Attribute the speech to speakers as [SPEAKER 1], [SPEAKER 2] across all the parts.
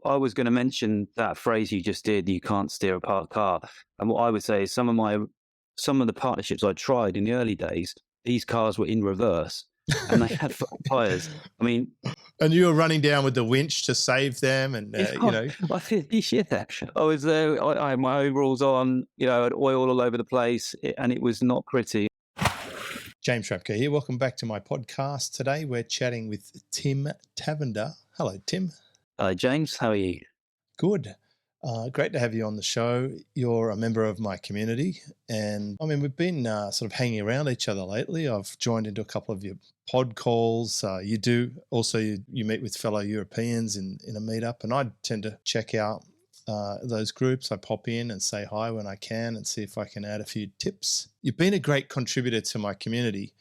[SPEAKER 1] I was going to mention that phrase you just did, you can't steer a parked car. And what I would say is some of the partnerships I tried in the early days, these cars were in reverse and they had flat tires. I mean,
[SPEAKER 2] And you were running down with the winch to save them and,
[SPEAKER 1] it's not, I said, yeah. I was there, I had my overalls on, I had oil all over the place and it was not pretty.
[SPEAKER 2] James Schramko here. Welcome back to my podcast. Today we're chatting with Tim Tavender. Hello, Tim.
[SPEAKER 1] Hi, James, how are you?
[SPEAKER 2] Good. Great to have you on the show. You're a member of my community, and I mean, we've been sort of hanging around each other lately. I've joined into a couple of your pod calls. You do also, you meet with fellow Europeans in a meetup, and I tend to check out those groups. I pop in and say hi when I can and see if I can add a few tips. You've been a great contributor to my community,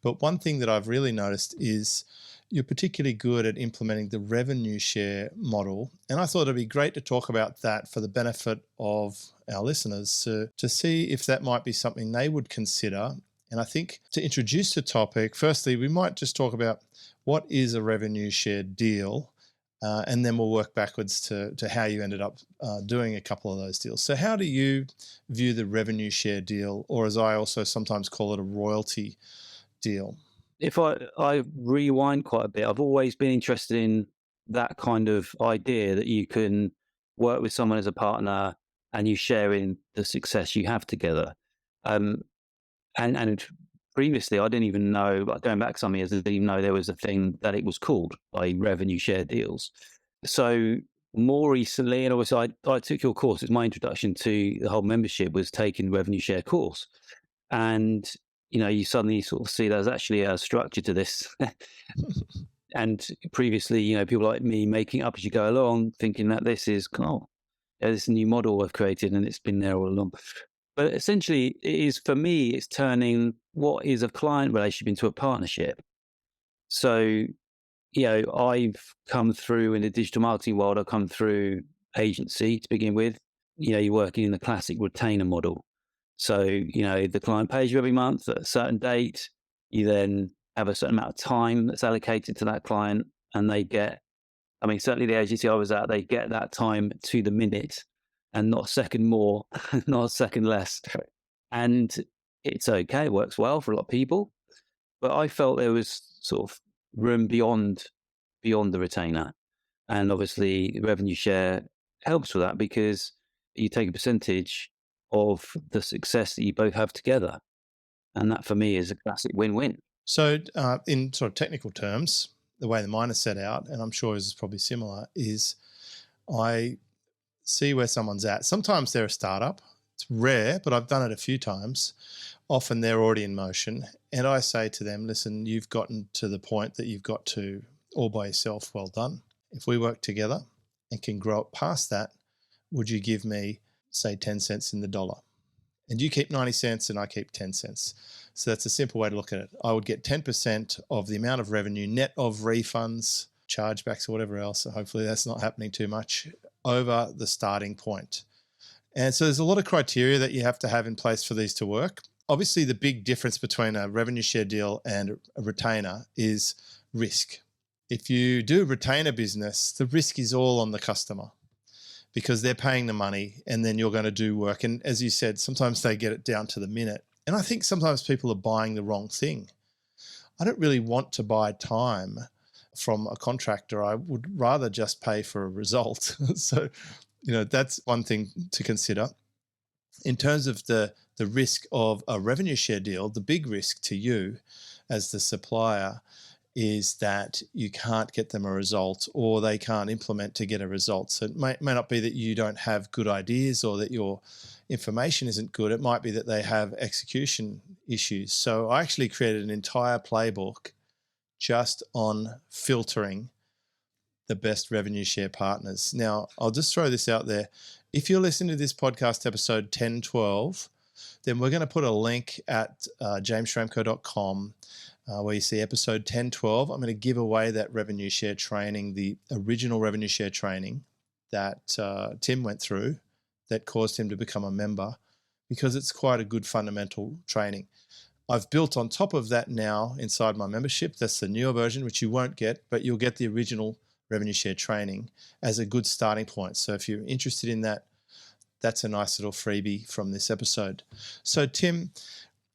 [SPEAKER 2] but one thing that I've really noticed is you're particularly good at implementing the revenue share model. And I thought it'd be great to talk about that for the benefit of our listeners to see if that might be something they would consider. And I think to introduce the topic, firstly, we might just talk about what is a revenue share deal, and then we'll work backwards to how you ended up doing a couple of those deals. So how do you view the revenue share deal, or as I also sometimes call it, a royalty deal?
[SPEAKER 1] If I rewind quite a bit, I've always been interested in that kind of idea that you can work with someone as a partner and you share in the success you have together. Um, and previously, I didn't even know, but going back some years, I didn't even know there was a thing that it was called, like revenue share deals. So more recently, and obviously I took your course. It's my introduction to the whole membership was taking the revenue share course. And you suddenly sort of see there's actually a structure to this. And previously, people like me making it up as you go along, thinking that this is, this is a new model I've created and it's been there all along. But essentially, it is, for me, it's turning what is a client relationship into a partnership. So, I've come through in the digital marketing world, I've come through agency to begin with. You're working in the classic retainer model. So, the client pays you every month at a certain date. You then have a certain amount of time that's allocated to that client, and they get, certainly the agency I was at, they get that time to the minute and not a second more, not a second less. And it's okay. It works well for a lot of people. But I felt there was sort of room beyond the retainer. And obviously, revenue share helps with that because you take a percentage of the success that you both have together. And that for me is a classic win-win.
[SPEAKER 2] So in sort of technical terms, the way the mine is set out, and I'm sure yours is probably similar, is I see where someone's at. Sometimes they're a startup. It's rare, but I've done it a few times. Often they're already in motion. And I say to them, listen, you've gotten to the point that you've got to all by yourself. Well done. If we work together and can grow it past that, would you give me, say, 10 cents in the dollar? And you keep 90 cents and I keep 10 cents. So that's a simple way to look at it. I would get 10% of the amount of revenue, net of refunds, chargebacks or whatever else. So hopefully that's not happening too much, over the starting point. And so there's a lot of criteria that you have to have in place for these to work. Obviously, the big difference between a revenue share deal and a retainer is risk. If you do a retainer business, the risk is all on the customer because they're paying the money and then you're going to do work. And as you said, sometimes they get it down to the minute. And I think sometimes people are buying the wrong thing. I don't really want to buy time from a contractor. I would rather just pay for a result. So, that's one thing to consider. In terms of the risk of a revenue share deal, the big risk to you as the supplier is that you can't get them a result or they can't implement to get a result. So it may not be that you don't have good ideas or that your information isn't good. It might be that they have execution issues. So I actually created an entire playbook just on filtering the best revenue share partners. Now, I'll just throw this out there. If you're listening to this podcast episode 1012, then we're going to put a link at jamesschramko.com where you see episode 1012. I'm going to give away that revenue share training, the original revenue share training that Tim went through that caused him to become a member, because it's quite a good fundamental training. I've built on top of that now inside my membership. That's the newer version, which you won't get, but you'll get the original revenue share training as a good starting point. So if you're interested in that, that's a nice little freebie from this episode. So Tim,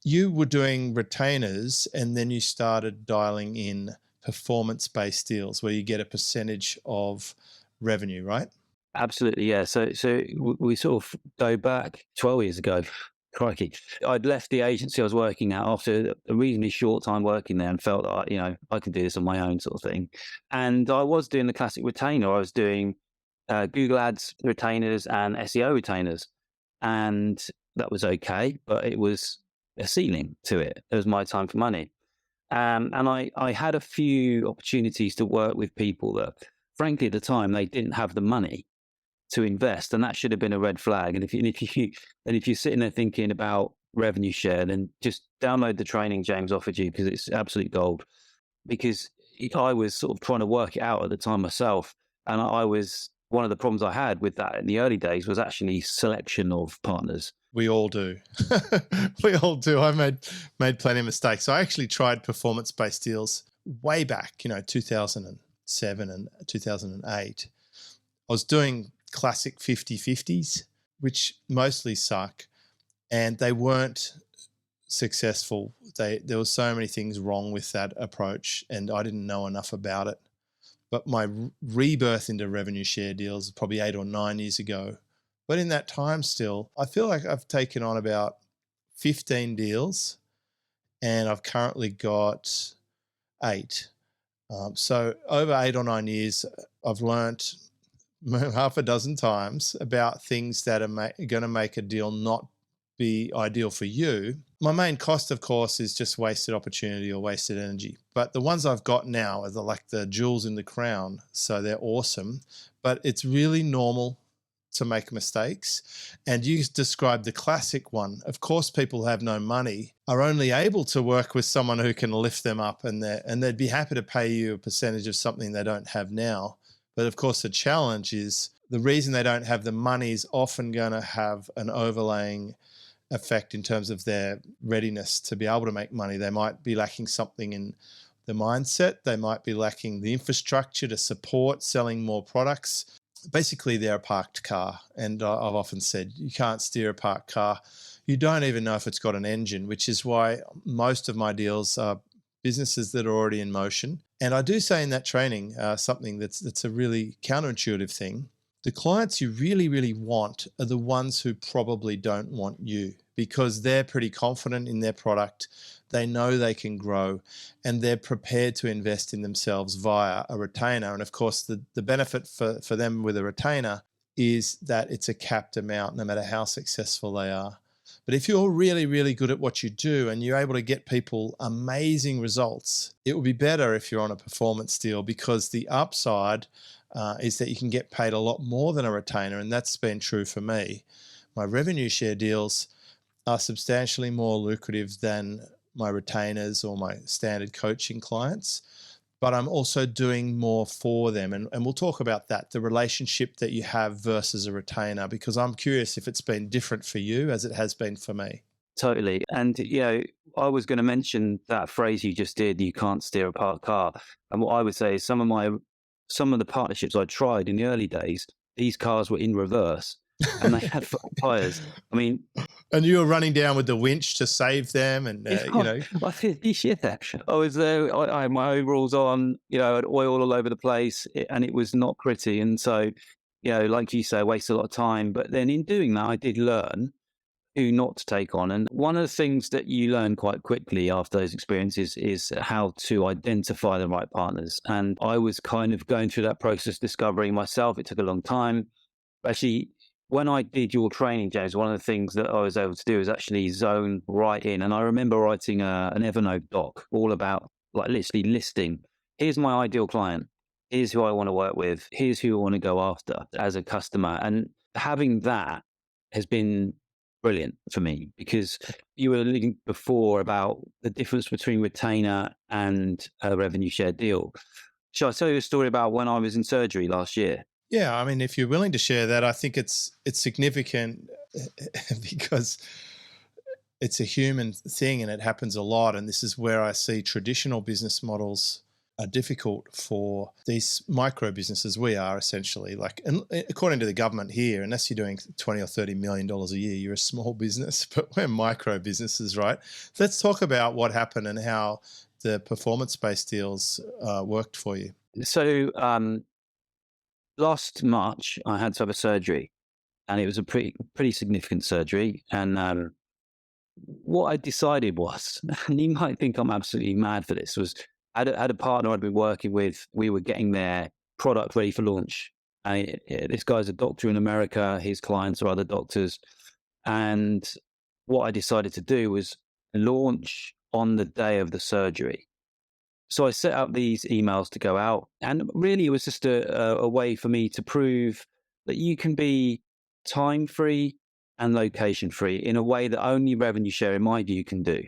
[SPEAKER 2] you were doing retainers and then you started dialing in performance-based deals where you get a percentage of revenue, right?
[SPEAKER 1] Absolutely, yeah. We sort of go back 12 years ago. Crikey, I'd left the agency I was working at after a reasonably short time working there, and felt that I can do this on my own, sort of thing. And I was doing the classic retainer. I was doing Google Ads retainers and SEO retainers, and that was okay, but it was a ceiling to it. It was my time for money. And I had a few opportunities to work with people that, frankly, at the time, they didn't have the money to invest, and that should have been a red flag. And if you're sitting there thinking about revenue share, then just download the training James offered you, because it's absolute gold. Because I was sort of trying to work it out at the time myself, and I was one of the problems I had with that in the early days was actually selection of partners.
[SPEAKER 2] We all do. We all do. I made plenty of mistakes. I actually tried performance-based deals way back, 2007 and 2008. I was doing classic 50-50s, which mostly suck, and they weren't successful. There were so many things wrong with that approach, and I didn't know enough about it. But my rebirth into revenue share deals probably 8 or 9 years ago. But in that time still, I feel like I've taken on about 15 deals, and I've currently got 8. So over 8 or 9 years, I've learnt half a dozen times about things that are going to make a deal not be ideal for you. My main cost, of course, is just wasted opportunity or wasted energy. But the ones I've got now are like the jewels in the crown. So they're awesome, but it's really normal to make mistakes. And you described the classic one. Of course, people who have no money are only able to work with someone who can lift them up, and they'd be happy to pay you a percentage of something they don't have now. But of course, the challenge is the reason they don't have the money is often going to have an overlaying effect in terms of their readiness to be able to make money. They might be lacking something in the mindset. They might be lacking the infrastructure to support selling more products. Basically, they're a parked car. And I've often said, you can't steer a parked car. You don't even know if it's got an engine, which is why most of my deals are businesses that are already in motion. And I do say in that training something that's a really counterintuitive thing. The clients you really, really want are the ones who probably don't want you, because they're pretty confident in their product. They know they can grow, and they're prepared to invest in themselves via a retainer. And of course, the benefit for them with a retainer is that it's a capped amount no matter how successful they are. But if you're really, really good at what you do and you're able to get people amazing results, it will be better if you're on a performance deal, because the upside is that you can get paid a lot more than a retainer, and that's been true for me. My revenue share deals are substantially more lucrative than my retainers or my standard coaching clients, but I'm also doing more for them. And we'll talk about that, the relationship that you have versus a retainer, because I'm curious if it's been different for you as it has been for me.
[SPEAKER 1] Totally. And, I was going to mention that phrase you just did, you can't steer a parked car. And what I would say is some of the partnerships I tried in the early days, these cars were in reverse and they had flat tires. I mean,
[SPEAKER 2] And you were running down with the winch to save them, and
[SPEAKER 1] I feel yeah. I was there. I had my overalls on. I had oil all over the place, and it was not pretty. And so, like you say, I wasted a lot of time. But then in doing that, I did learn who not to take on. And one of the things that you learn quite quickly after those experiences is how to identify the right partners. And I was kind of going through that process, discovering myself. It took a long time. Actually, when I did your training, James, one of the things that I was able to do is actually zone right in. And I remember writing an Evernote doc all about, like, literally listing, here's my ideal client. Here's who I want to work with. Here's who I want to go after as a customer. And having that has been brilliant for me, because you were alluding before about the difference between retainer and a revenue share deal. Shall I tell you a story about when I was in surgery last year?
[SPEAKER 2] Yeah, I mean, if you're willing to share that, I think it's significant because it's a human thing and it happens a lot. And this is where I see traditional business models are difficult for these micro businesses. We are essentially like, and according to the government here, unless you're doing 20 or $30 million a year, you're a small business, but we're micro businesses, right? Let's talk about what happened and how the performance-based deals worked for you.
[SPEAKER 1] So last March, I had to have a surgery, and it was a pretty significant surgery. And what I decided was, and you might think I'm absolutely mad for this, was had a partner I'd been working with. We were getting their product ready for launch. And this guy's a doctor in America. His clients are other doctors. And what I decided to do was launch on the day of the surgery. So I set up these emails to go out, and really it was just a way for me to prove that you can be time free and location free in a way that only revenue share, in my view, can do.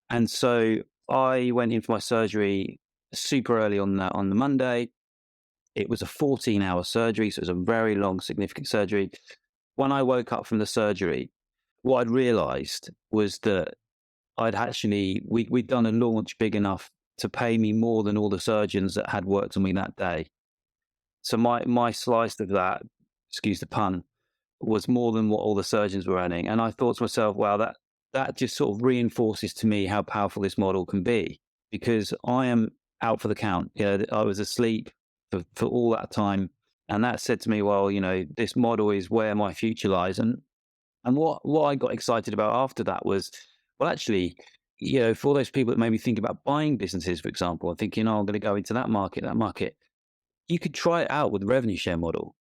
[SPEAKER 1] And so I went in for my surgery super early on the Monday. It was a 14-hour surgery, so it was a very long, significant surgery. When I woke up from the surgery, what I'd realized was that we'd done a launch big enough to pay me more than all the surgeons that had worked on me that day. So my slice of that, excuse the pun, was more than what all the surgeons were earning. And I thought to myself, wow, that just sort of reinforces to me how powerful this model can be, because I am out for the count. I was asleep for all that time. And that said to me, well, this model is where my future lies. And what I got excited about after that was, well, actually, for all those people that maybe think about buying businesses, for example, and thinking, oh, I'm going to go into that market, you could try it out with the revenue share model.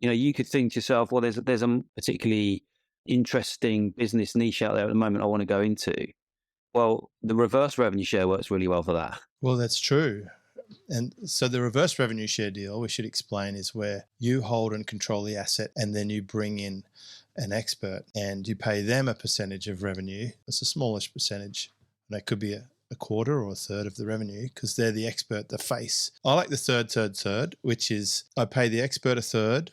[SPEAKER 1] You could think to yourself, well, there's a particularly interesting business niche out there at the moment I want to go into. Well, the reverse revenue share works really well for that.
[SPEAKER 2] Well, that's true. And so the reverse revenue share deal, we should explain, is where you hold and control the asset and then you bring in an expert and you pay them a percentage of revenue. It's a smallish percentage. And that could be a quarter or a third of the revenue because they're the expert, the face. I like the third, which is I pay the expert a third,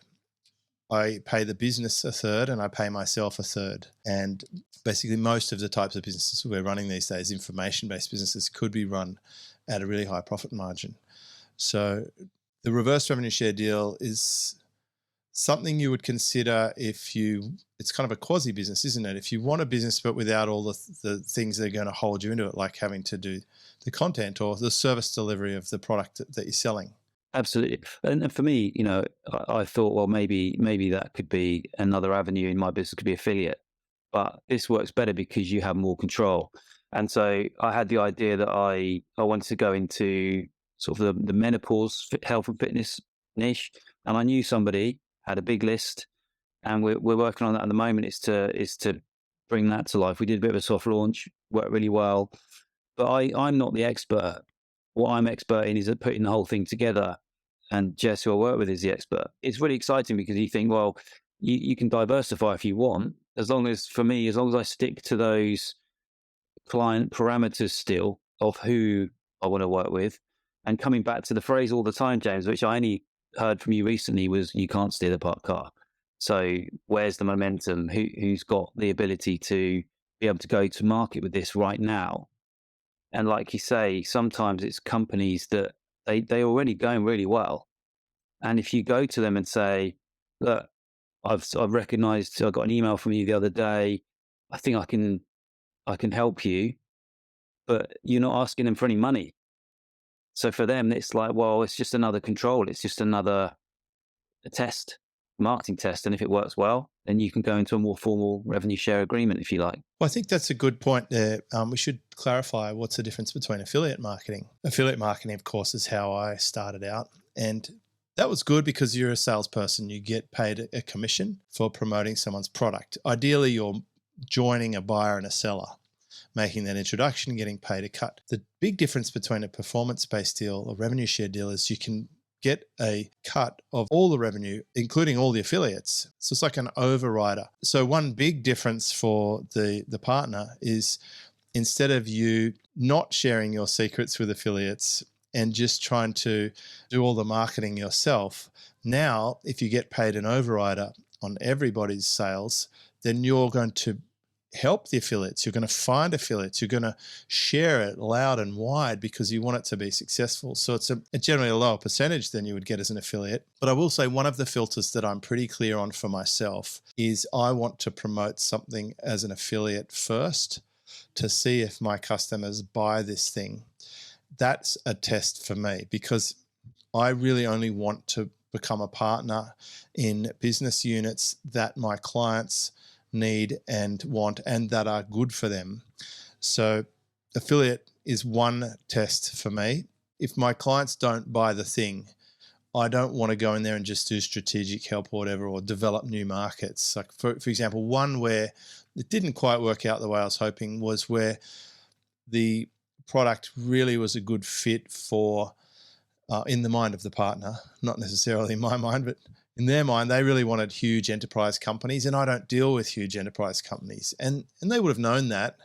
[SPEAKER 2] I pay the business a third, and I pay myself a third. And basically most of the types of businesses we're running these days, information-based businesses, could be run at a really high profit margin. So the reverse revenue share deal is something you would consider it's kind of a quasi business, isn't it? If you want a business but without all the things that are going to hold you into it, like having to do the content or the service delivery of the product that you're selling.
[SPEAKER 1] Absolutely. And for me, I thought, well, maybe that could be another avenue in my business, could be affiliate. But this works better because you have more control. And so I had the idea that I wanted to go into sort of the menopause health and fitness niche. And I knew somebody had a big list, and we're working on that at the moment, is to bring that to life. We did a bit of a soft launch, worked really well. But I'm not the expert. What I'm expert in is at putting the whole thing together. And Jess, who I work with, is the expert. It's really exciting because you think, well, you can diversify if you want, as long as I stick to those client parameters still of who I want to work with. And coming back to the phrase all the time, James, which I only heard from you recently, was you can't steer the parked car. So where's the momentum? Who's got the ability to be able to go to market with this right now? And like you say, sometimes it's companies that they already going really well. And if you go to them and say, look, I've recognized, I got an email from you the other day, I think I can help you, but you're not asking them for any money. So for them, it's like, well, it's just another control. It's just another marketing test. And if it works well, then you can go into a more formal revenue share agreement, if you like.
[SPEAKER 2] Well, I think that's a good point there. We should clarify what's the difference between affiliate marketing. Affiliate marketing, of course, is how I started out. And that was good because you're a salesperson. You get paid a commission for promoting someone's product. Ideally, you're joining a buyer and a seller, making that introduction, getting paid a cut. The big difference between a performance-based deal or revenue share deal is you can get a cut of all the revenue, including all the affiliates. So it's like an overrider. So one big difference for the partner is, instead of you not sharing your secrets with affiliates and just trying to do all the marketing yourself, now if you get paid an overrider on everybody's sales, then you're going to help the affiliates. You're going to find affiliates. You're going to share it loud and wide because you want it to be successful. So it's generally a lower percentage than you would get as an affiliate. But I will say one of the filters that I'm pretty clear on for myself is I want to promote something as an affiliate first to see if my customers buy this thing. That's a test for me because I really only want to become a partner in business units that my clients need and want and that are good for them. So affiliate is one test for me. If my clients don't buy the thing, I don't want to go in there and just do strategic help or whatever, or develop new markets. Like for example, one where it didn't quite work out the way I was hoping was where the product really was a good fit for, in the mind of the partner, not necessarily in my mind, but in their mind, they really wanted huge enterprise companies, and I don't deal with huge enterprise companies. And they would have known that.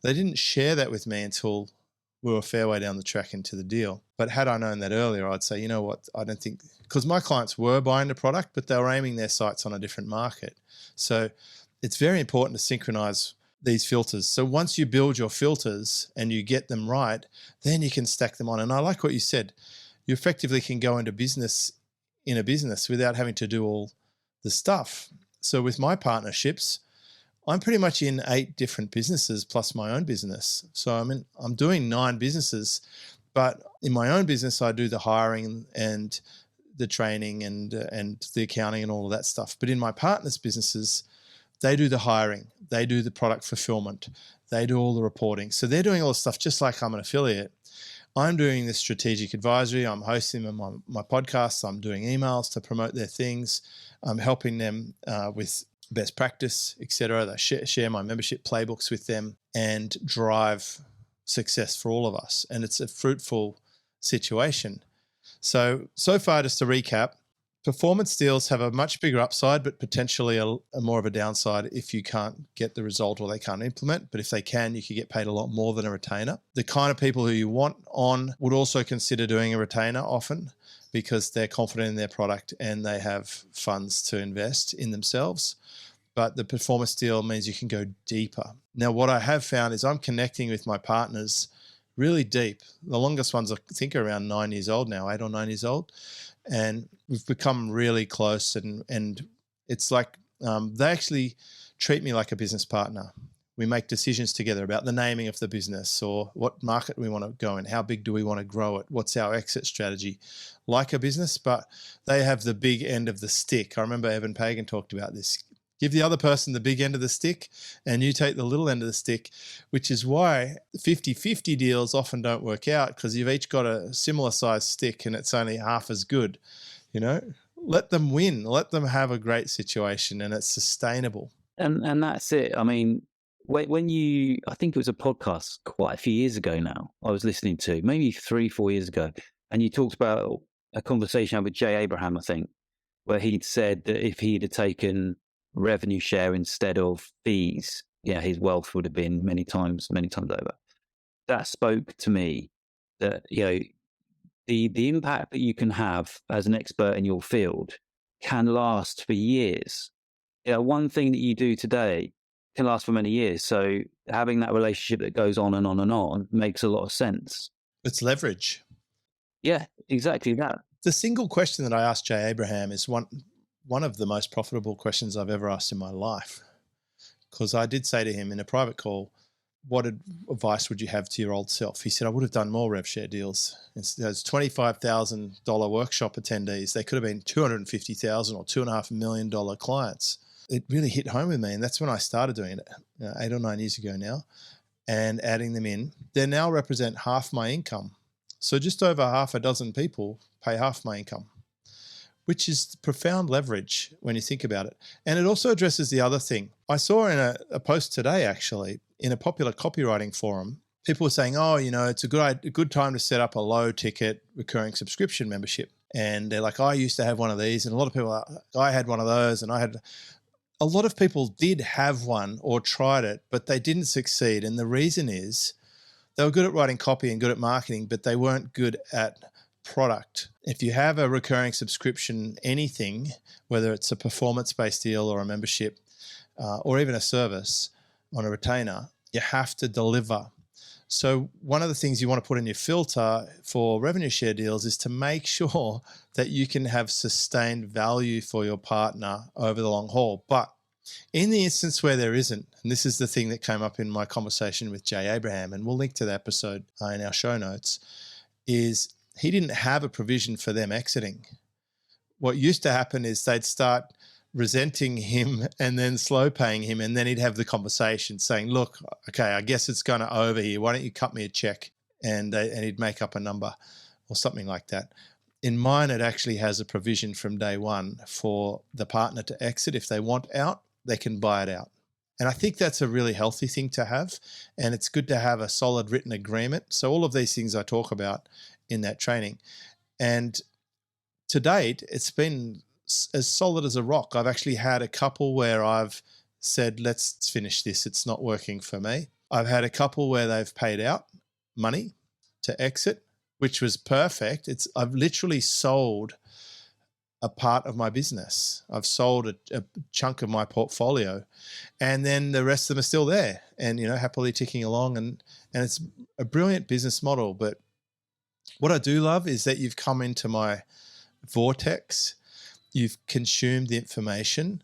[SPEAKER 2] They didn't share that with me until we were a fair way down the track into the deal. But had I known that earlier, I'd say, you know what, I don't think, because my clients were buying the product, but they were aiming their sights on a different market. So it's very important to synchronize these filters. So once you build your filters and you get them right, then you can stack them on. And I like what you said. You effectively can go into business in a business without having to do all the stuff. So with my partnerships, I'm pretty much in 8 different businesses plus my own business. So I'm doing 9 businesses, but in my own business, I do the hiring and the training and the accounting and all of that stuff. But in my partners' businesses, they do the hiring, they do the product fulfillment, they do all the reporting. So they're doing all the stuff just like I'm an affiliate. I'm doing this strategic advisory. I'm hosting them on my podcasts. I'm doing emails to promote their things. I'm helping them with best practice, etc. They share my membership playbooks with them and drive success for all of us. And it's a fruitful situation. So far, just to recap, performance deals have a much bigger upside, but potentially a more of a downside if you can't get the result or they can't implement. But if they can, you could get paid a lot more than a retainer. The kind of people who you want on would also consider doing a retainer often because they're confident in their product and they have funds to invest in themselves. But the performance deal means you can go deeper. Now, what I have found is I'm connecting with my partners really deep. The longest ones I think are around 9 years old now, 8 or 9 years old. And we've become really close, and it's like they actually treat me like a business partner. We make decisions together about the naming of the business or what market we want to go in, how big do we want to grow it, what's our exit strategy, like a business, but they have the big end of the stick. I remember Evan Pagan talked about this. Give the other person the big end of the stick and you take the little end of the stick, which is why 50-50 deals often don't work out because you've each got a similar size stick and it's only half as good. Let them win, let them have a great situation and it's sustainable.
[SPEAKER 1] And that's it. I mean, when you, I think it was a podcast quite a few years ago now, I was listening to, maybe 3-4 years ago, and you talked about a conversation with Jay Abraham, I think, where he'd said that if he'd have taken revenue share instead of fees, his wealth would have been many times over. That spoke to me that, the impact that you can have as an expert in your field can last for years. One thing that you do today can last for many years. So having that relationship that goes on and on and on makes a lot of sense.
[SPEAKER 2] It's leverage.
[SPEAKER 1] Yeah, exactly that.
[SPEAKER 2] The single question that I asked Jay Abraham is one of the most profitable questions I've ever asked in my life. Because I did say to him in a private call, what advice would you have to your old self? He said, I would have done more rev share deals. Those $25,000 workshop attendees, they could have been $250,000 or $2.5 million clients. It really hit home with me. And that's when I started doing it 8 or 9 years ago now and adding them in. They now represent half my income. So just over half a dozen people pay half my income, which is profound leverage when you think about it. And it also addresses the other thing. I saw in a post today, actually, in a popular copywriting forum, people were saying, it's a good time to set up a low ticket recurring subscription membership. And they're like, I used to have one of these. And a lot of people, I had one of those. And a lot of people did have one or tried it, but they didn't succeed. And the reason is they were good at writing copy and good at marketing, but they weren't good at product. If you have a recurring subscription, anything, whether it's a performance-based deal or a membership or even a service, on a retainer, you have to deliver. So one of the things you want to put in your filter for revenue share deals is to make sure that you can have sustained value for your partner over the long haul. But in the instance where there isn't, and this is the thing that came up in my conversation with Jay Abraham, and we'll link to the episode in our show notes, is he didn't have a provision for them exiting. What used to happen is they'd start resenting him and then slow paying him, and then he'd have the conversation saying, look, okay, I guess it's going to over here. Why don't you cut me a check? And he'd make up a number or something like that. In mine, it actually has a provision from day one for the partner to exit. If they want out, they can buy it out. And I think that's a really healthy thing to have. And it's good to have a solid written agreement. So all of these things I talk about in that training. And to date, it's been as solid as a rock. I've actually had a couple where I've said, let's finish this. It's not working for me. I've had a couple where they've paid out money to exit, which was perfect. I've literally sold a part of my business. I've sold a chunk of my portfolio, and then the rest of them are still there and, happily ticking along. And it's a brilliant business model. But what I do love is that you've come into my vortex. You've consumed the information.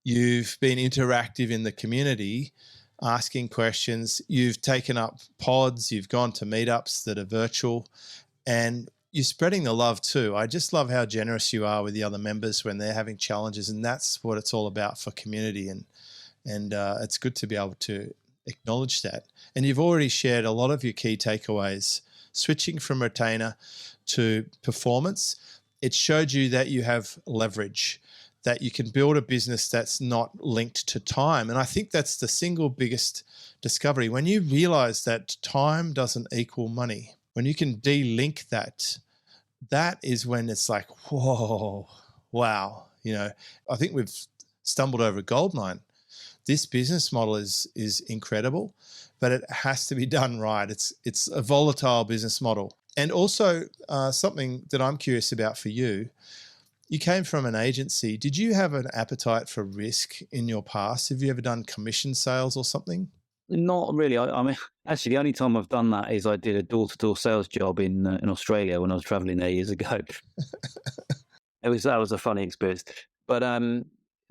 [SPEAKER 2] You've been interactive in the community, asking questions. You've taken up pods. You've gone to meetups that are virtual, and you're spreading the love too. I just love how generous you are with the other members when they're having challenges, and that's what it's all about for community. And it's good to be able to acknowledge that. And you've already shared a lot of your key takeaways, switching from retainer to performance. It showed you that you have leverage, that you can build a business that's not linked to time. And I think that's the single biggest discovery. When you realize that time doesn't equal money, when you can de-link that, that is when it's like, whoa, wow. I think we've stumbled over a gold mine. This business model is incredible, but it has to be done right. It's a volatile business model. And also something that I'm curious about for you, you came from an agency. Did you have an appetite for risk in your past? Have you ever done commission sales or something?
[SPEAKER 1] Not really. I mean, actually, the only time I've done that is I did a door-to-door sales job in Australia when I was traveling there years ago. That was a funny experience. But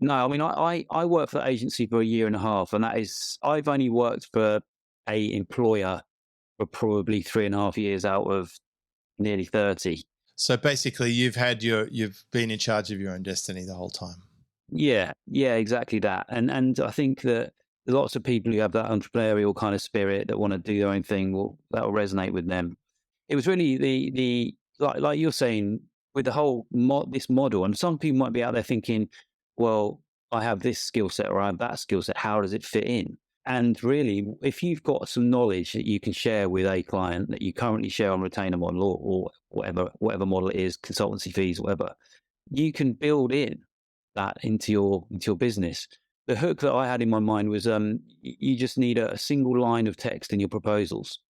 [SPEAKER 1] no, I mean, I worked for the agency for a year and a half, and I've only worked for a employer for probably 3.5 years out of nearly 30.
[SPEAKER 2] So basically, you've been in charge of your own destiny the whole time.
[SPEAKER 1] Yeah, exactly that. And I think that lots of people who have that entrepreneurial kind of spirit that want to do their own thing that will resonate with them. It was really the like you're saying with the whole this model, and some people might be out there thinking, well, I have this skill set or I have that skill set. How does it fit in? And really, if you've got some knowledge that you can share with a client that you currently share on retainer model or whatever model it is, consultancy fees, whatever, you can build in that into your business. The hook that I had in my mind was you just need a single line of text in your proposals.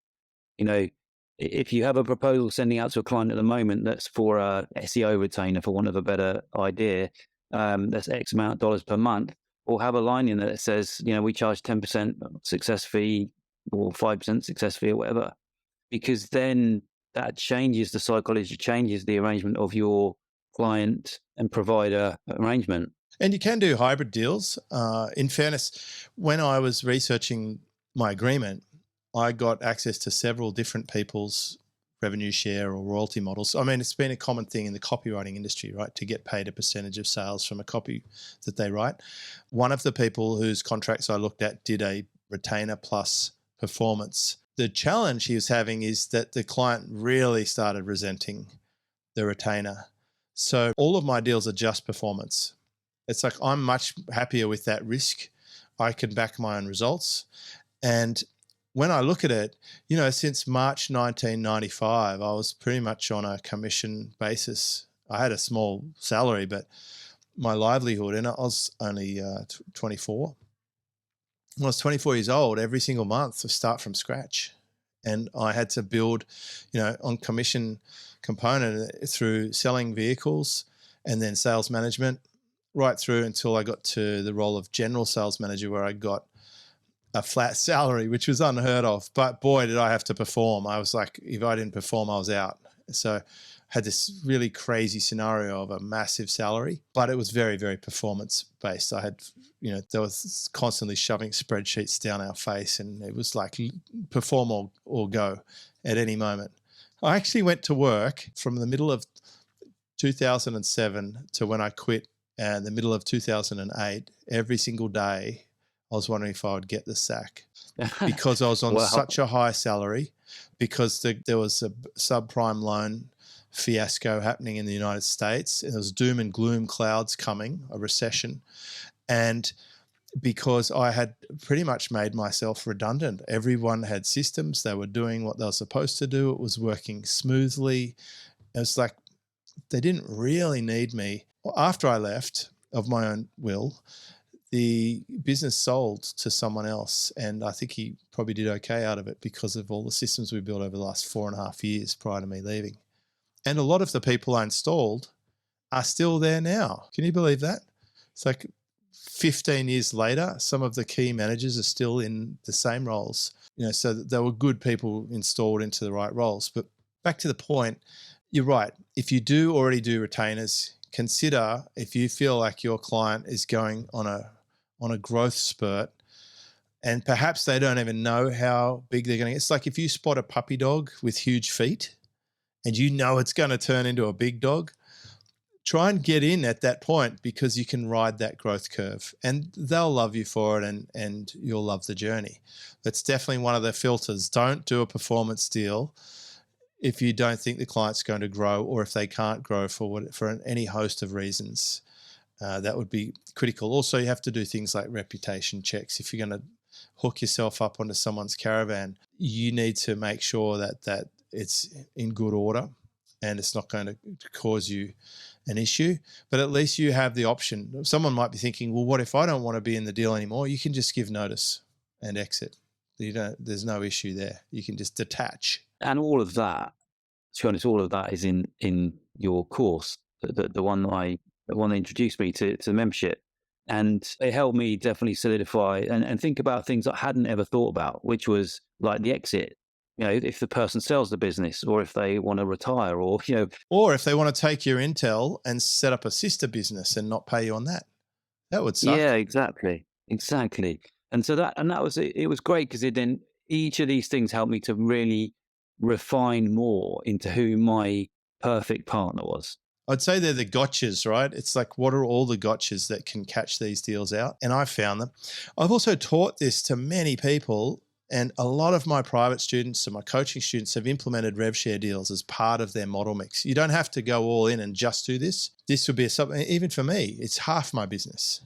[SPEAKER 1] If you have a proposal sending out to a client at the moment that's for a SEO retainer, for want of a better idea, that's X amount of dollars per month, or have a line in there that says, we charge 10% success fee or 5% success fee or whatever, because then that changes the psychology, changes the arrangement of your client and provider arrangement.
[SPEAKER 2] And you can do hybrid deals. In fairness, when I was researching my agreement, I got access to several different people's revenue share or royalty models. I mean, it's been a common thing in the copywriting industry, right, to get paid a percentage of sales from a copy that they write. One of the people whose contracts I looked at did a retainer plus performance. The challenge he was having is that the client really started resenting the retainer. So all of my deals are just performance. It's like I'm much happier with that risk. I can back my own results. And when I look at it, since March 1995, I was pretty much on a commission basis. I had a small salary, but my livelihood, and I was only 24. When I was 24 years old, every single month I start from scratch. And I had to build, on commission component through selling vehicles and then sales management right through until I got to the role of general sales manager, where I got a flat salary, which was unheard of. But boy, did I have to perform. I was like, if I didn't perform, I was out. So I had this really crazy scenario of a massive salary, but it was very, very performance based. I had, there was constantly shoving spreadsheets down our face, and it was like perform or go at any moment. I actually went to work from the middle of 2007 to when I quit the middle of 2008. Every single day, I was wondering if I would get the sack because I was on
[SPEAKER 1] Wow.
[SPEAKER 2] such a high salary, because there was a subprime loan fiasco happening in the United States, and there was doom and gloom clouds coming, a recession, and because I had pretty much made myself redundant. Everyone had systems. They were doing what they were supposed to do. It was working smoothly. It was like they didn't really need me. After I left of my own will, the business sold to someone else, and I think he probably did okay out of it because of all the systems we built over the last 4.5 years prior to me leaving. And a lot of the people I installed are still there now. Can you believe that? It's like 15 years later, some of the key managers are still in the same roles, so that they were good people installed into the right roles. But back to the point, you're right. If you do already do retainers, consider if you feel like your client is going on a growth spurt, and perhaps they don't even know how big they're going to get. It's like if you spot a puppy dog with huge feet and it's going to turn into a big dog, try and get in at that point, because you can ride that growth curve and they'll love you for it, and you'll love the journey. That's definitely one of the filters. Don't do a performance deal if you don't think the client's going to grow, or if they can't grow for any host of reasons. That would be critical. Also, you have to do things like reputation checks. If you're going to hook yourself up onto someone's caravan, you need to make sure that it's in good order and it's not going to cause you an issue. But at least you have the option. Someone might be thinking, well, what if I don't want to be in the deal anymore? You can just give notice and exit. There's no issue there. You can just detach.
[SPEAKER 1] And all of that, to be honest, all of that is in your course, the one that introduced me to the membership. And it helped me definitely solidify and think about things I hadn't ever thought about, which was like the exit. If the person sells the business, or if they want to retire, or
[SPEAKER 2] or if they want to take your intel and set up a sister business and not pay you on that. That would suck.
[SPEAKER 1] Yeah, exactly. And so that was it. It was great because then each of these things helped me to really refine more into who my perfect partner was.
[SPEAKER 2] I'd say they're the gotchas, right? It's like, what are all the gotchas that can catch these deals out? And I found them. I've also taught this to many people, and a lot of my private students and my coaching students have implemented rev share deals as part of their model mix. You don't have to go all in and just do this. This would be something, even for me, it's half my business.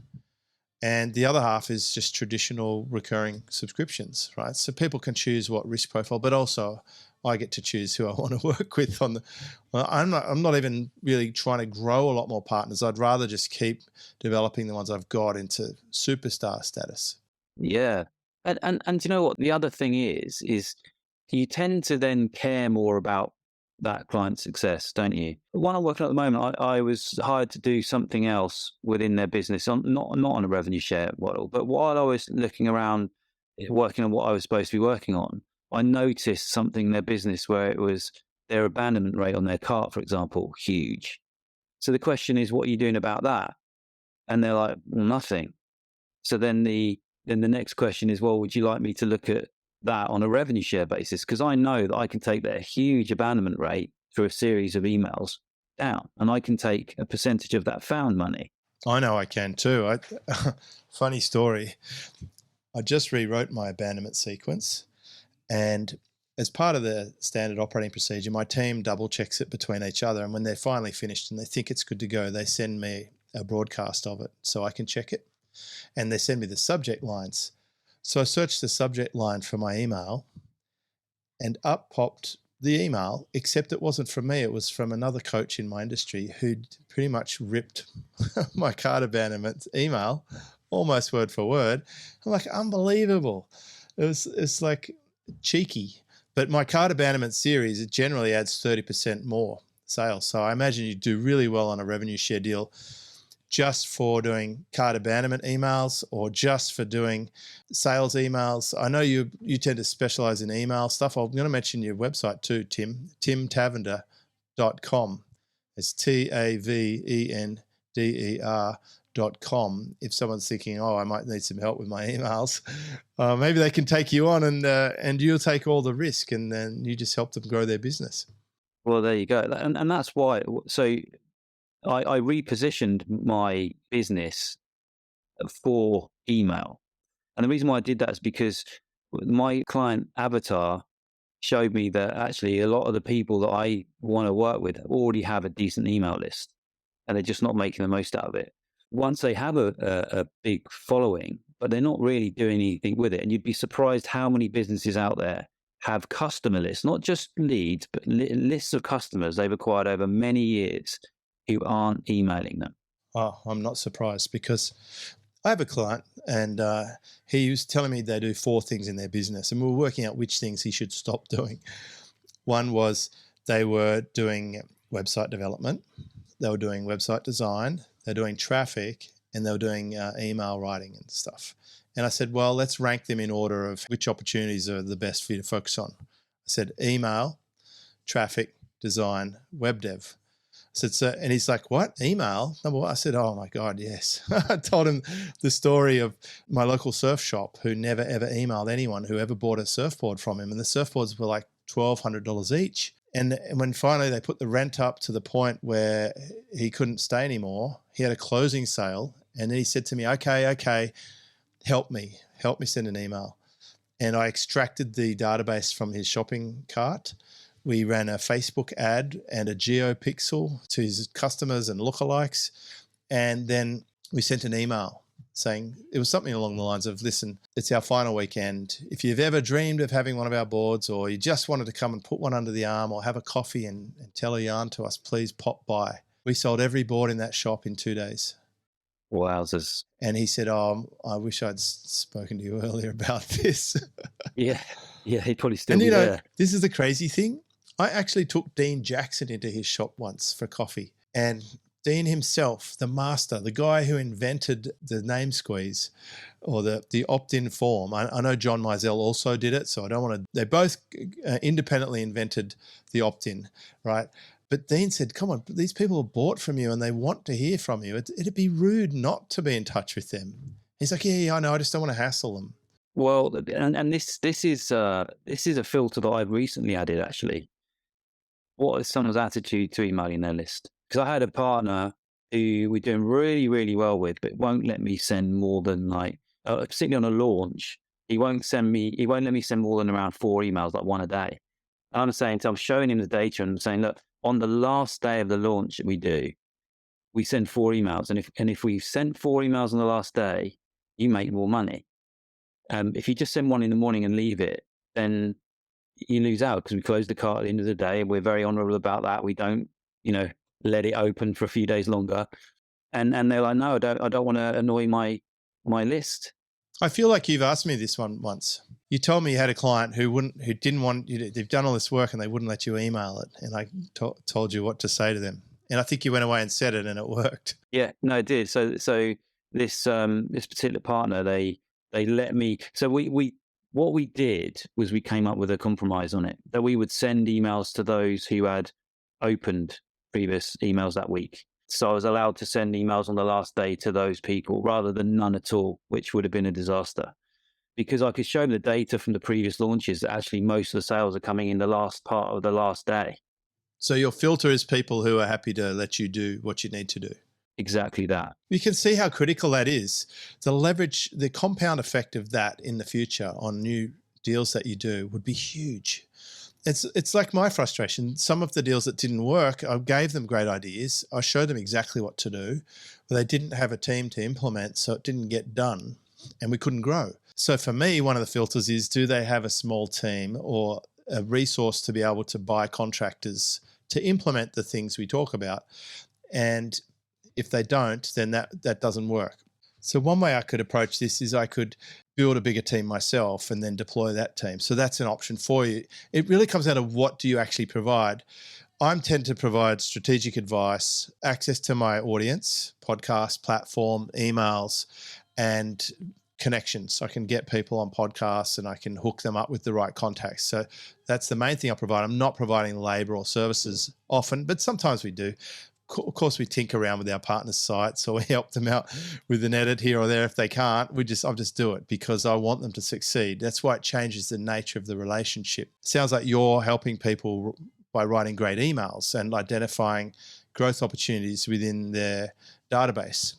[SPEAKER 2] And the other half is just traditional recurring subscriptions, right? So people can choose what risk profile, but also I get to choose who I want to work with I'm not even really trying to grow a lot more partners. I'd rather just keep developing the ones I've got into superstar status.
[SPEAKER 1] Yeah. And you know what? The other thing is you tend to then care more about that client's success, don't you? The one I'm working on at the moment, I was hired to do something else within their business, not on a revenue share model, but while I was looking around, working on what I was supposed to be working on, I noticed something in their business where it was their abandonment rate on their cart, for example, huge. So the question is, what are you doing about that? And they're like, well, nothing. So then the next question is, well, would you like me to look at that on a revenue share basis? Because I know that I can take their huge abandonment rate through a series of emails down, and I can take a percentage of that found money.
[SPEAKER 2] I know I can too. Funny story. I just rewrote my abandonment sequence, and as part of the standard operating procedure, my team double checks it between each other. And when they're finally finished and they think it's good to go, they send me a broadcast of it so I can check it. And they send me the subject lines. So I searched the subject line for my email, and up popped the email, except it wasn't from me. It was from another coach in my industry who'd pretty much ripped my cart abandonment email almost word for word. I'm like, unbelievable. It's like cheeky. But my cart abandonment series, it generally adds 30% more sales. So I imagine you do really well on a revenue share deal. just for doing cart abandonment emails or just for doing sales emails? I know you tend to specialize in email stuff. I'm going to mention your website too, Tim, timtavender.com. It's TAVENDER.com. If someone's thinking, oh, I might need some help with my emails, maybe they can take you on and you'll take all the risk and then you just help them grow their business.
[SPEAKER 1] Well, there you go. And that's why. So I repositioned my business for email. And the reason why I did that is because my client avatar showed me that actually a lot of the people that I want to work with already have a decent email list and they're just not making the most out of it. Once they have a big following, but they're not really doing anything with it. And you'd be surprised how many businesses out there have customer lists, not just leads, but lists of customers they've acquired over many years who aren't emailing them.
[SPEAKER 2] Oh, I'm not surprised because I have a client and he was telling me they do 4 things in their business and we were working out which things he should stop doing. One was they were doing website development, they were doing website design, they're doing traffic, and they were doing email writing and stuff. And I said, well, let's rank them in order of which opportunities are the best for you to focus on. I said, email, traffic, design, web dev. I said, so, and he's like, what? Email? Number one? I said, oh my God, yes. I told him the story of my local surf shop who never ever emailed anyone who ever bought a surfboard from him. And the surfboards were like $1,200 each. And when finally they put the rent up to the point where he couldn't stay anymore, he had a closing sale. And then he said to me, okay, help me send an email. And I extracted the database from his shopping cart. We ran a Facebook ad and a geopixel to his customers and lookalikes. And then we sent an email saying, it was something along the lines of, listen, it's our final weekend. If you've ever dreamed of having one of our boards or you just wanted to come and put one under the arm or have a coffee and tell a yarn to us, please pop by. We sold every board in that shop in 2 days.
[SPEAKER 1] Wowzers.
[SPEAKER 2] And he said, oh, I wish I'd spoken to you earlier about this.
[SPEAKER 1] Yeah, he'd probably still
[SPEAKER 2] and
[SPEAKER 1] be there.
[SPEAKER 2] This is the crazy thing. I actually took Dean Jackson into his shop once for coffee, and Dean himself, the master, the guy who invented the name squeeze or the opt-in form. I know John Mizell also did it, so I don't want to. They both independently invented the opt-in, right? But Dean said, come on, these people have bought from you and they want to hear from you. It'd be rude not to be in touch with them. He's like, yeah, I know. I just don't want to hassle them.
[SPEAKER 1] Well, and this is a filter that I've recently added, actually. What is someone's attitude to emailing their list? Because I had a partner who we're doing really, really well with, but won't let me send more than particularly on a launch, he won't let me send more than around 4 emails, like 1 a day. And I'm showing him the data and I'm saying, look, on the last day of the launch that we do, we send 4 emails. And if we've sent 4 emails on the last day, you make more money. If you just send 1 in the morning and leave it, then you lose out because we close the cart at the end of the day. We're very honorable about that. We don't, let it open for a few days longer. And they're like, no, I don't want to annoy my list.
[SPEAKER 2] I feel like you've asked me this one once. You told me you had a client who didn't want you to, they've done all this work and they wouldn't let you email it. And I told you what to say to them. And I think you went away and said it and it worked.
[SPEAKER 1] Yeah, no, it did. So this particular partner, they let me, so what we did was we came up with a compromise on it, that we would send emails to those who had opened previous emails that week. So I was allowed to send emails on the last day to those people rather than none at all, which would have been a disaster. Because I could show them the data from the previous launches that actually most of the sales are coming in the last part of the last day.
[SPEAKER 2] So your filter is people who are happy to let you do what you need to do.
[SPEAKER 1] Exactly that.
[SPEAKER 2] You can see how critical that is. The compound effect of that in the future on new deals that you do would be huge. It's like my frustration. Some of the deals that didn't work, I gave them great ideas. I showed them exactly what to do, but they didn't have a team to implement, so it didn't get done and we couldn't grow. So for me, one of the filters is, do they have a small team or a resource to be able to buy contractors to implement the things we talk about? And if they don't, then that doesn't work. So one way I could approach this is I could build a bigger team myself and then deploy that team. So that's an option for you. It really comes out of what do you actually provide. I tend to provide strategic advice, access to my audience, podcast, platform, emails, and connections. I can get people on podcasts and I can hook them up with the right contacts. So that's the main thing I provide. I'm not providing labor or services often, but sometimes we do. Of course, we tinker around with our partners' sites, or we help them out with an edit here or there if they can't. I'll just do it because I want them to succeed. That's why it changes the nature of the relationship. Sounds like you're helping people by writing great emails and identifying growth opportunities within their database.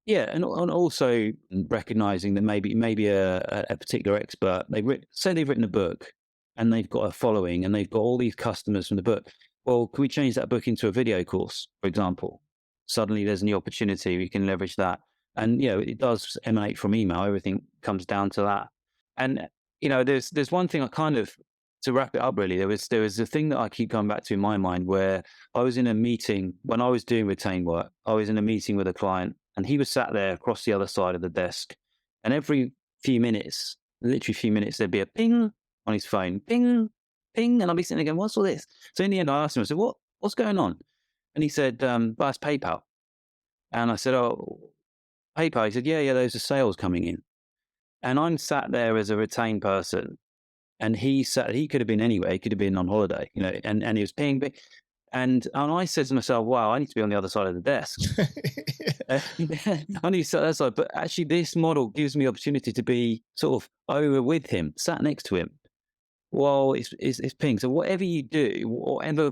[SPEAKER 1] Yeah, and also recognizing that maybe a particular expert, say they've written a book and they've got a following and they've got all these customers from the book. Well, can we change that book into a video course, for example? Suddenly there's an opportunity, we can leverage that. And, it does emanate from email. Everything comes down to that. And, there's one thing I kind of, to wrap it up really, there was a thing that I keep going back to in my mind where I was in a meeting, when I was doing retained work, I was in a meeting with a client and he was sat there across the other side of the desk. And every few minutes, literally a few minutes, there'd be a ping on his phone, ping, ping. And I'd be sitting there going, what's all this? So in the end, I asked him, I said, what's going on? And he said, well, it's PayPal. And I said, oh, PayPal. He said, yeah, those are sales coming in. And I'm sat there as a retained person. And he could have been anywhere. He could have been on holiday, and he was paying big. And I said to myself, wow, I need to be on the other side of the desk. I need to be on that side. But actually, this model gives me opportunity to be sort of over with him, sat next to him, while it's ping. So whatever you do,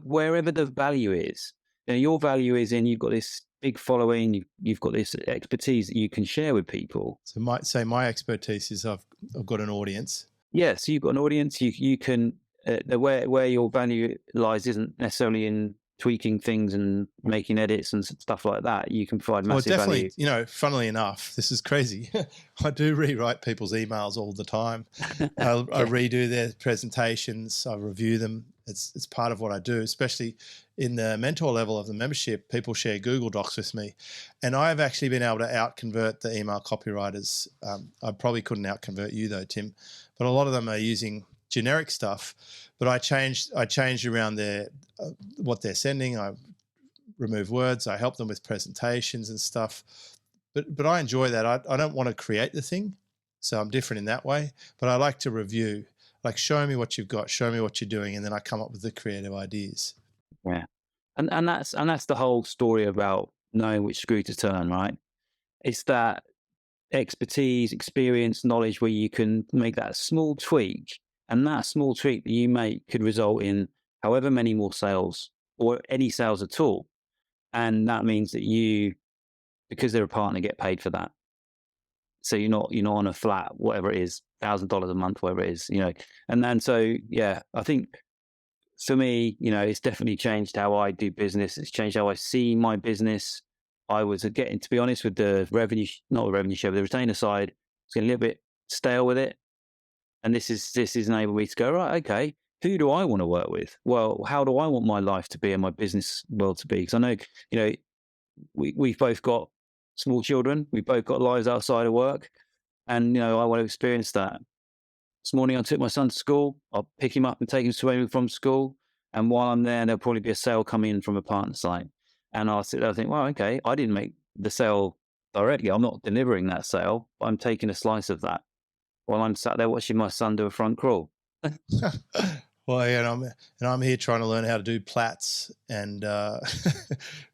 [SPEAKER 1] wherever the value is, your value is in, you've got this big following, you've got this expertise that you can share with people.
[SPEAKER 2] So my expertise is I've got an audience.
[SPEAKER 1] Yeah, so you've got an audience. You can where your value lies isn't necessarily in tweaking things and making edits and stuff like that. You can provide massive
[SPEAKER 2] definitely,
[SPEAKER 1] value.
[SPEAKER 2] Funnily enough, this is crazy. I do rewrite people's emails all the time. I redo their presentations. I review them. It's part of what I do, especially in the mentor level of the membership. People share Google Docs with me, and I've actually been able to out-convert the email copywriters. I probably couldn't out-convert you though, Tim, but a lot of them are using generic stuff. But I changed around their what they're sending. I remove words. I help them with presentations and stuff. But I enjoy that. I don't want to create the thing, so I'm different in that way. But I like to review. Like, show me what you've got, show me what you're doing, and then I come up with the creative ideas.
[SPEAKER 1] Yeah, and that's the whole story about knowing which screw to turn, right? It's that expertise, experience, knowledge where you can make that small tweak, and that small tweak that you make could result in however many more sales or any sales at all. And that means that you, because they're a partner, get paid for that. So you're not on a flat, whatever it is, $1,000 a month, whatever it is, And then so yeah, I think for me, it's definitely changed how I do business. It's changed how I see my business. I was getting, to be honest, with the revenue, not the revenue share, but the retainer side, it's getting a little bit stale with it. And this is enabled me to go, right, okay, who do I want to work with? Well, how do I want my life to be and my business world to be? Because I know, we've both got small children. We've both got lives outside of work. And, I want to experience that. This morning I took my son to school. I'll pick him up and take him swimming from school. And while I'm there, there'll probably be a sale coming in from a partner site. And I'll sit there and think, well, okay, I didn't make the sale directly. I'm not delivering that sale, but I'm taking a slice of that while I'm sat there watching my son do a front crawl.
[SPEAKER 2] Well, yeah, and I'm here trying to learn how to do plaits and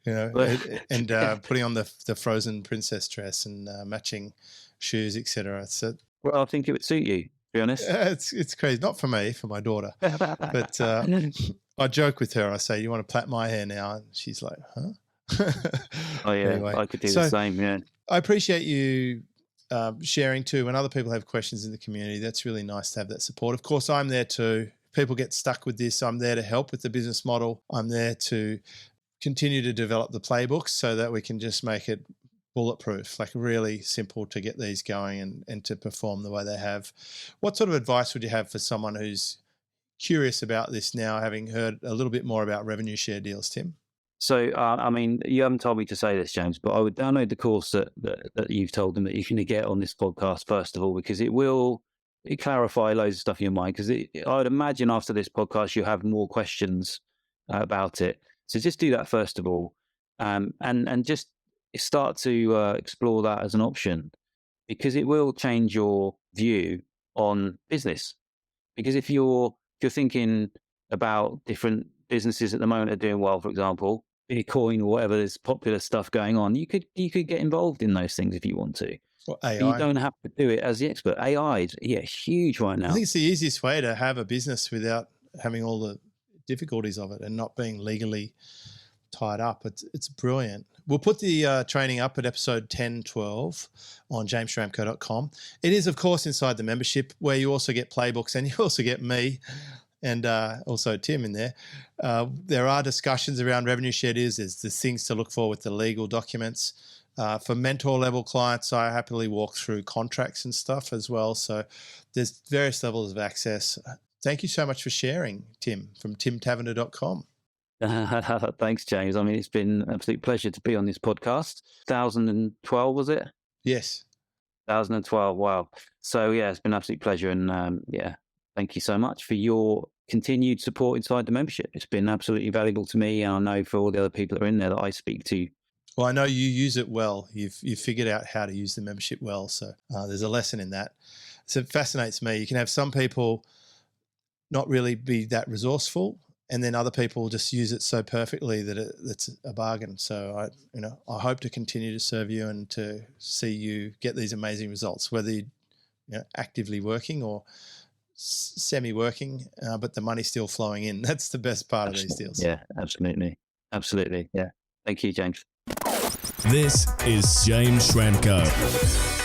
[SPEAKER 2] putting on the frozen princess dress and matching shoes, etc. So,
[SPEAKER 1] well, I think it would suit you, to be honest.
[SPEAKER 2] It's crazy. Not for me, for my daughter. But I joke with her. I say, "You want to plait my hair now?" And she's like, "Huh?"
[SPEAKER 1] Oh yeah, anyway, I could do the same. Yeah,
[SPEAKER 2] I appreciate you sharing too. When other people have questions in the community, that's really nice to have that support. Of course, I'm there too. People get stuck with this. I'm there to help with the business model. I'm there to continue to develop the playbooks so that we can just make it bulletproof, like really simple to get these going and to perform the way they have. What sort of advice would you have for someone who's curious about this now, having heard a little bit more about revenue share deals, Tim?
[SPEAKER 1] So, I mean, you haven't told me to say this, James, but I would download the course that you've told them that you can get on this podcast, first of all, because it clarify loads of stuff in your mind. Because I would imagine after this podcast, you have more questions about it. So just do that first of all, and just start to explore that as an option, because it will change your view on business. Because if you're thinking about different businesses at the moment are doing well, for example, Bitcoin or whatever, there's popular stuff going on. You could get involved in those things if you want to,
[SPEAKER 2] Or
[SPEAKER 1] but you
[SPEAKER 2] AI.
[SPEAKER 1] don't have to do it as the expert. AI is huge right
[SPEAKER 2] I
[SPEAKER 1] now.
[SPEAKER 2] think it's the easiest way to have a business without having all the difficulties of it and not being legally tied up. It's brilliant. We'll put the training up at episode 10, 12 on jamesschramko.com. It is, of course, inside the membership, where you also get playbooks and you also get me and also Tim in there. There are discussions around revenue share deals. There's things to look for with the legal documents. For mentor level clients, I happily walk through contracts and stuff as well. So there's various levels of access. Thank you so much for sharing, Tim, from timtavender.com.
[SPEAKER 1] Thanks, James. I mean, it's been an absolute pleasure to be on this podcast. 2012, was it?
[SPEAKER 2] Yes.
[SPEAKER 1] 2012. Wow. So yeah, it's been an absolute pleasure, and thank you so much for your continued support inside the membership. It's been absolutely valuable to me, and I know for all the other people that are in there that I speak to.
[SPEAKER 2] Well, I know you use it well. You've figured out how to use the membership well. So there's a lesson in that. So it fascinates me. You can have some people not really be that resourceful, and then other people just use it so perfectly that it's a bargain. So I hope to continue to serve you and to see you get these amazing results, whether you're actively working or semi-working, but the money's still flowing in. That's the best part of these deals.
[SPEAKER 1] Yeah, absolutely. Yeah. Thank you, James.
[SPEAKER 3] This is James Schramko.